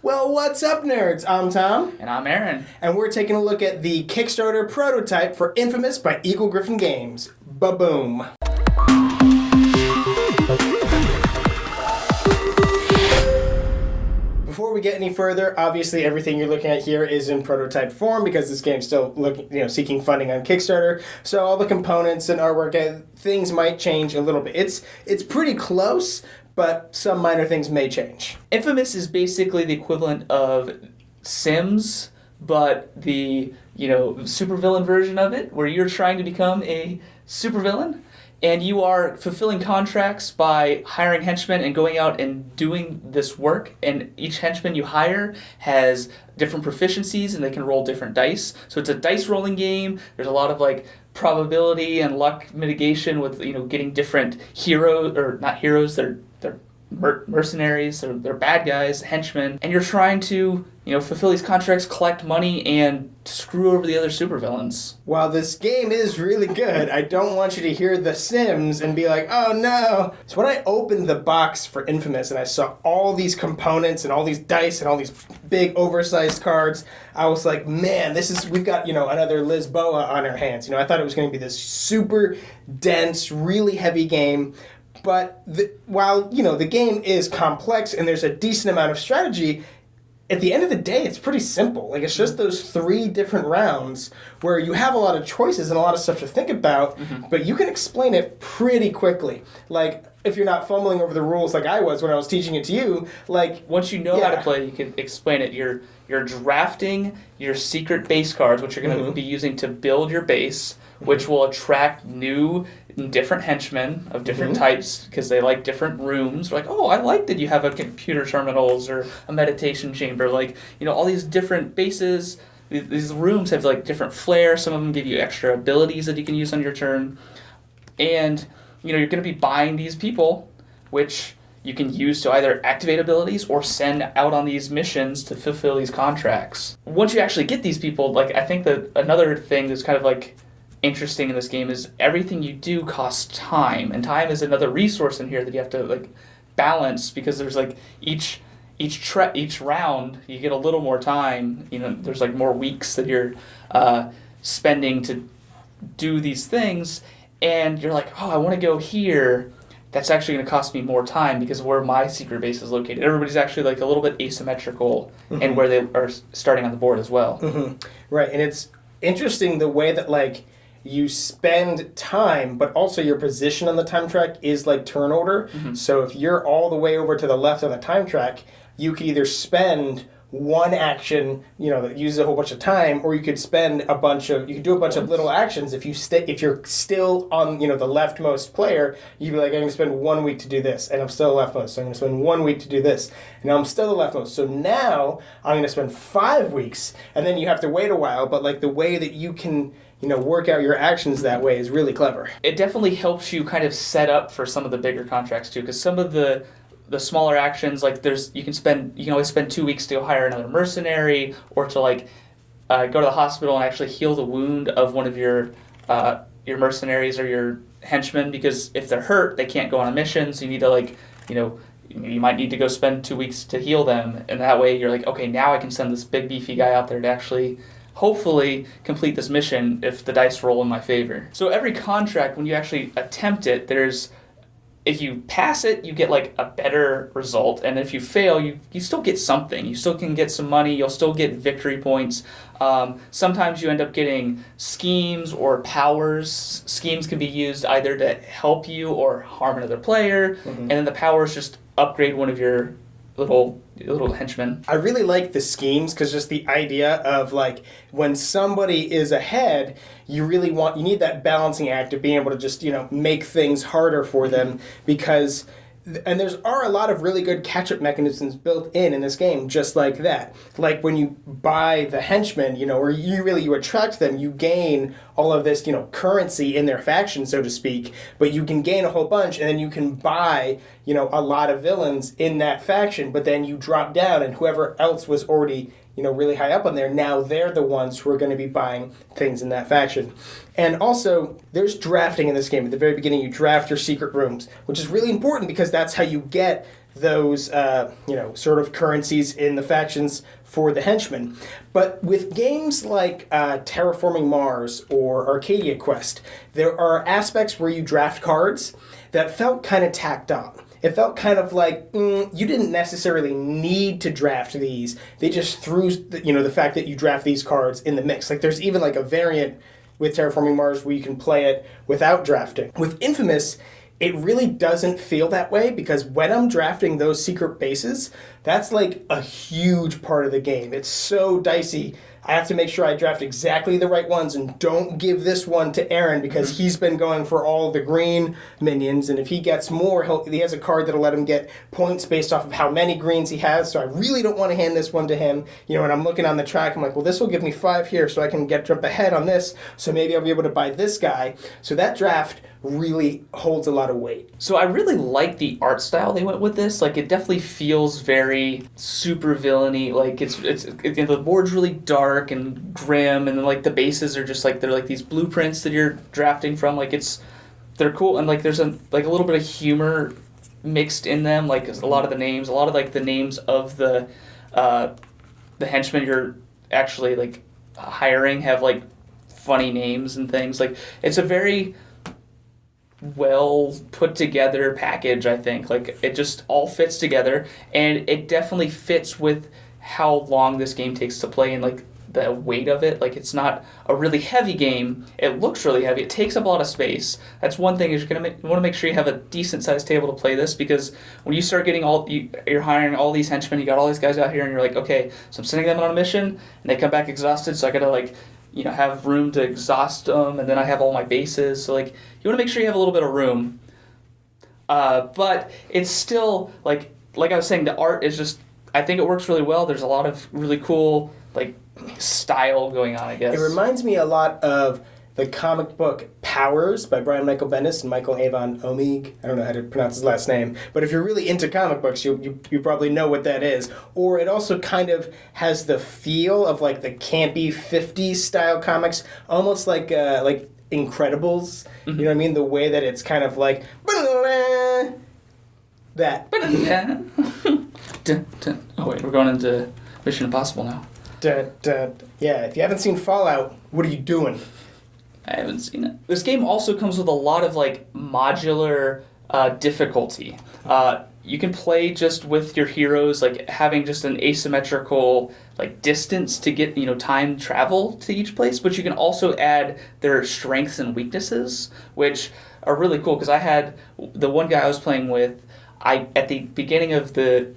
Well, what's up, nerds? I'm Tom. And I'm Aaron. And we're taking a look at the Kickstarter prototype for Infamous by Eagle Gryphon Games. Ba-boom. Before we get any further, obviously everything you're looking at here is in prototype form because this game's still seeking funding on Kickstarter. So all the components and artwork, things might change a little bit. It's pretty close, but some minor things may change. Infamous is basically the equivalent of Sims, but the supervillain version of it, where you're trying to become a supervillain. And you are fulfilling contracts by hiring henchmen and going out and doing this work. And each henchman you hire has different proficiencies and they can roll different dice. So it's a dice rolling game. There's a lot of probability and luck mitigation with getting different heroes, or not heroes, they're mercenaries, they're bad guys, henchmen. And you're trying to fulfill these contracts, collect money, and screw over the other supervillains. While this game is really good, I don't want you to hear The Sims and be like, oh no. So when I opened the box for Infamous and I saw all these components and all these dice and all these big oversized cards, I was like, man, we've got, another Lisboa on our hands. I thought it was going to be this super dense, really heavy game. But while, the game is complex and there's a decent amount of strategy, at the end of the day, it's pretty simple. It's just those 3 different rounds where you have a lot of choices and a lot of stuff to think about, but you can explain it pretty quickly. If you're not fumbling over the rules like I was when I was teaching it to you, once you know how to play, you can explain it. You're drafting your secret base cards, which you're going to be using to build your base, which will attract new and different henchmen of different types because they like different rooms. Oh, I like that you have a computer terminals or a meditation chamber. All these different bases, these rooms have different flair. Some of them give you extra abilities that you can use on your turn. And, you're going to be buying these people, which you can use to either activate abilities or send out on these missions to fulfill these contracts. Once you actually get these people, I think that another thing that's kind of interesting in this game is everything you do costs time, and time is another resource in here that you have to balance, because there's each round you get a little more time. There's more weeks that you're spending to do these things, and you're oh, I want to go here. That's actually going to cost me more time because of where my secret base is located. Everybody's actually a little bit asymmetrical in where they are starting on the board as well. Right, and it's interesting the way that you spend time, but also your position on the time track is turn order. So if you're all the way over to the left on the time track, you could either spend one action, that uses a whole bunch of time, or you could spend you could do a bunch of little actions. If you're still on, the leftmost player, you'd be I'm going to spend 1 week to do this, and I'm still leftmost, so I'm going to spend 1 week to do this, and I'm still the leftmost. So now I'm going to spend 5 weeks, and then you have to wait a while, but the way that you can work out your actions that way is really clever. It definitely helps you kind of set up for some of the bigger contracts too, because some of the smaller actions, you can always spend 2 weeks to go hire another mercenary, or to go to the hospital and actually heal the wound of one of your mercenaries or your henchmen, because if they're hurt, they can't go on a mission, so you need to you might need to go spend 2 weeks to heal them, and that way you're okay, now I can send this big beefy guy out there to actually hopefully complete this mission if the dice roll in my favor. So every contract, when you actually attempt it, if you pass it, you get a better result, and if you fail, you still get something. You still can get some money, you'll still get victory points. Sometimes you end up getting schemes or powers. Schemes can be used either to help you or harm another player, and then the powers just upgrade one of your little henchmen. I really like the schemes, because just the idea of when somebody is ahead, you need that balancing act of being able to just make things harder for them, because and are a lot of really good catch-up mechanisms built in this game, just like that. When you buy the henchmen, or you attract them, you gain all of this, currency in their faction, so to speak, but you can gain a whole bunch, and then you can buy, a lot of villains in that faction, but then you drop down, and whoever else was already really high up on there, now they're the ones who are going to be buying things in that faction. And also, there's drafting in this game. At the very beginning, you draft your secret rooms, which is really important because that's how you get those, sort of currencies in the factions for the henchmen. But with games like Terraforming Mars or Arcadia Quest, there are aspects where you draft cards that felt kind of tacked on. It felt kind of like you didn't necessarily need to draft these. They just threw the fact that you draft these cards in the mix. Like there's even like a variant with Terraforming Mars where you can play it without drafting. With Infamous, it really doesn't feel that way because when I'm drafting those secret bases, that's like a huge part of the game. It's so dicey. I have to make sure I draft exactly the right ones and don't give this one to Aaron because he's been going for all the green minions, and if he gets more, he has a card that'll let him get points based off of how many greens he has, so I really don't want to hand this one to him. And I'm looking on the track, I'm like, well, this will give me 5 here, so I can jump ahead on this, so maybe I'll be able to buy this guy. So that draft really holds a lot of weight. So I really like the art style they went with this. Like, it definitely feels very super villainy. Like, the board's really dark and grim, and then like the bases are just like they're like these blueprints that you're drafting from. Like, they're cool, and like there's a little bit of humor mixed in them. Like a lot of the names of the henchmen you're actually like hiring have like funny names and things. Like, it's a very well put together package, I think. Like, it just all fits together, and it definitely fits with how long this game takes to play and like the weight of it. Like, it's not a really heavy game. It looks really heavy. It takes up a lot of space. That's one thing, is you want to make sure you have a decent sized table to play this, because when you start getting you're hiring all these henchmen, you got all these guys out here, and you're like, okay, so I'm sending them on a mission, and they come back exhausted, so I gotta like have room to exhaust them, and then I have all my bases. So like, you want to make sure you have a little bit of room. But it's still like I was saying, the art is just, I think it works really well. There's a lot of really cool like style going on, I guess. It reminds me a lot of the comic book Powers by Brian Michael Bendis and Michael Avon Omeeg. I don't know how to pronounce his last name, but if you're really into comic books, you probably know what that is. Or it also kind of has the feel of like the campy 50s style comics, almost like Incredibles. Mm-hmm. You know what I mean? The way that it's kind of like that. Oh wait, we're going into Mission Impossible now. Yeah, if you haven't seen Fallout, what are you doing? I haven't seen it. This game also comes with a lot of like modular difficulty. You can play just with your heroes, like having just an asymmetrical like distance to get time travel to each place, but you can also add their strengths and weaknesses, which are really cool. Because I had the one guy I was playing with, at the beginning of the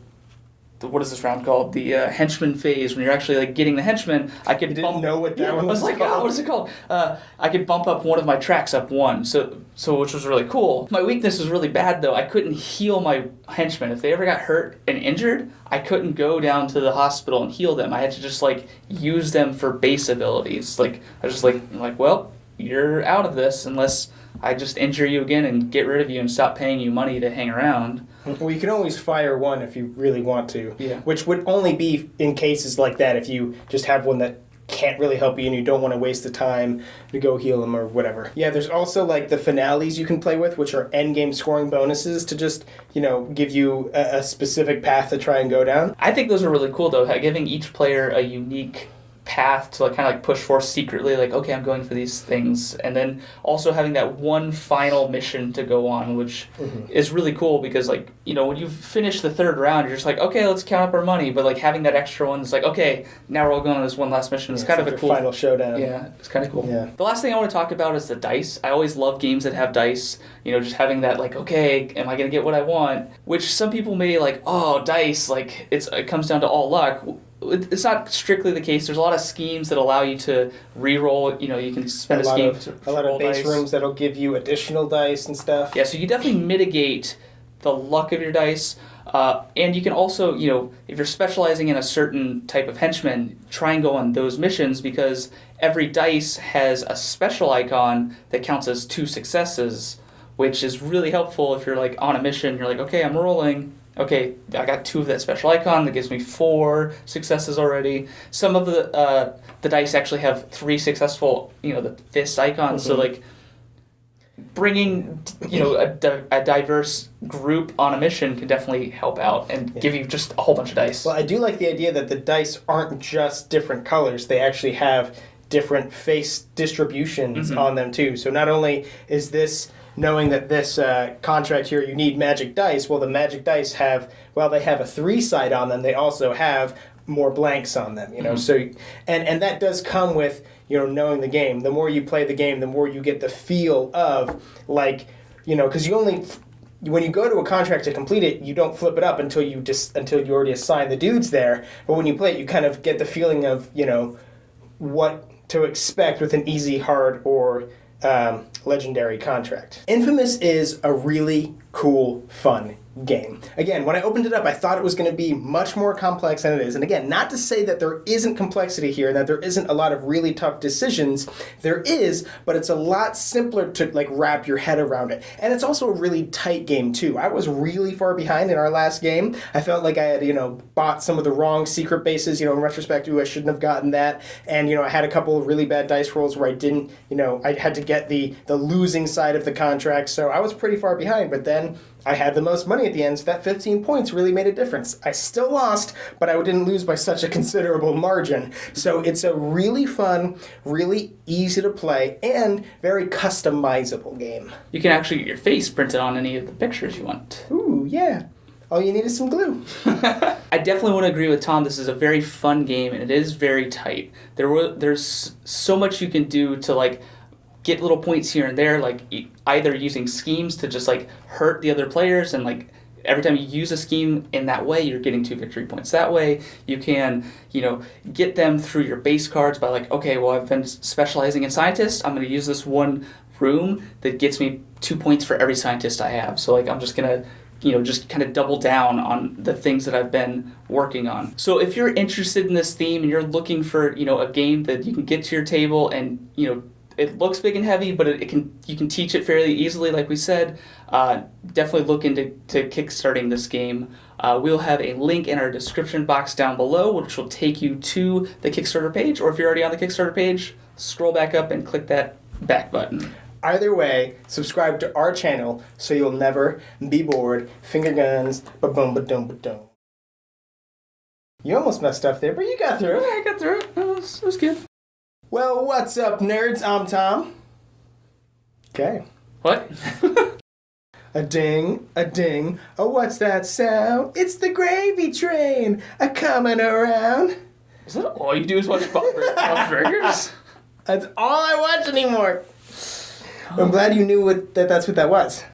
what is this round called? The henchman phase, when you're actually like getting the henchman, I could know what that one was like, called. oh, what is it called? I could bump up one of my tracks up one, so which was really cool. My weakness was really bad though. I couldn't heal my henchmen. If they ever got hurt and injured, I couldn't go down to the hospital and heal them. I had to just like use them for base abilities. Like I was just like, well, you're out of this unless I just injure you again and get rid of you and stop paying you money to hang around. Well, you can always fire one if you really want to. Yeah. Which would only be in cases like that, if you just have one that can't really help you and you don't want to waste the time to go heal them or whatever. Yeah, there's also like the finales you can play with, which are endgame scoring bonuses to just, give you a specific path to try and go down. I think those are really cool though, giving each player a unique path to like kind of like push for secretly, like, okay, I'm going for these things, and then also having that one final mission to go on, which is really cool, because like when you finish the third round, you're just like, okay, let's count up our money, but like having that extra one is like, okay, now we're all going on this one last mission. It's kind of a cool final showdown. Yeah, it's kind of cool. Yeah. The last thing I want to talk about is the dice. I always love games that have dice. Just having that like, okay, am I gonna get what I want? Which some people may like, oh, dice, like it comes down to all luck. It's not strictly the case. There's a lot of schemes that allow you to re-roll. You can spend a scheme to a lot of base dice. rooms that'll give you additional dice and stuff. Yeah, so you definitely mitigate the luck of your dice. And you can also, if you're specializing in a certain type of henchman, try and go on those missions, because every dice has a special icon that counts as 2 successes, which is really helpful if you're like on a mission. You're like, okay, I'm rolling. Okay, I got 2 of that special icon. That gives me 4 successes already. Some of the dice actually have 3 successful, the fist icons. So like, bringing a diverse group on a mission can definitely help out and give you just a whole bunch of dice. Well, I do like the idea that the dice aren't just different colors; they actually have different face distributions on them too. So not only is this knowing that this contract here you need magic dice, well, the magic dice they have a 3-side on them. They also have more blanks on them. So and that does come with knowing the game. The more you play the game, the more you get the feel of because you only. When you go to a contract to complete it, you don't flip it up until you already assign the dudes there. But when you play it, you kind of get the feeling of what to expect with an easy, hard, or legendary contract. Infamous is a really cool, fun game. Again, when I opened it up, I thought it was going to be much more complex than it is. And again, not to say that there isn't complexity here and that there isn't a lot of really tough decisions. There is, but it's a lot simpler to wrap your head around it. And it's also a really tight game too. I was really far behind in our last game. I felt like I had, bought some of the wrong secret bases, in retrospect, I shouldn't have gotten that. And, I had a couple of really bad dice rolls where I didn't, I had to get the losing side of the contract. So I was pretty far behind, but then I had the most money at the end, so that 15 points really made a difference. I still lost, but I didn't lose by such a considerable margin. So it's a really fun, really easy to play, and very customizable game. You can actually get your face printed on any of the pictures you want. Ooh, yeah. All you need is some glue. I definitely want to agree with Tom. This is a very fun game, and it is very tight. There's so much you can do to, get little points here and there, either using schemes to just hurt the other players, and every time you use a scheme in that way, you're getting 2 victory points that way. You can get them through your base cards by okay, well, I've been specializing in scientists, I'm going to use this one room that gets me 2 points for every scientist I have. So I'm just going to just kind of double down on the things that I've been working on. So if you're interested in this theme and you're looking for a game that you can get to your table and it looks big and heavy, but you can teach it fairly easily, like we said. Definitely look into kickstarting this game. We'll have a link in our description box down below, which will take you to the Kickstarter page. Or if you're already on the Kickstarter page, scroll back up and click that back button. Either way, subscribe to our channel so you'll never be bored. Finger guns, ba-boom, ba-doom, ba-doom. You almost messed up there, but you got through it. Yeah, I got through it. It was good. Well, what's up, nerds? I'm Tom. Okay. What? A ding, oh, what's that sound? It's the gravy train a-coming around. Is that all you do is watch Bob's Burgers? That's all I watch anymore. I'm glad you knew that's what that was.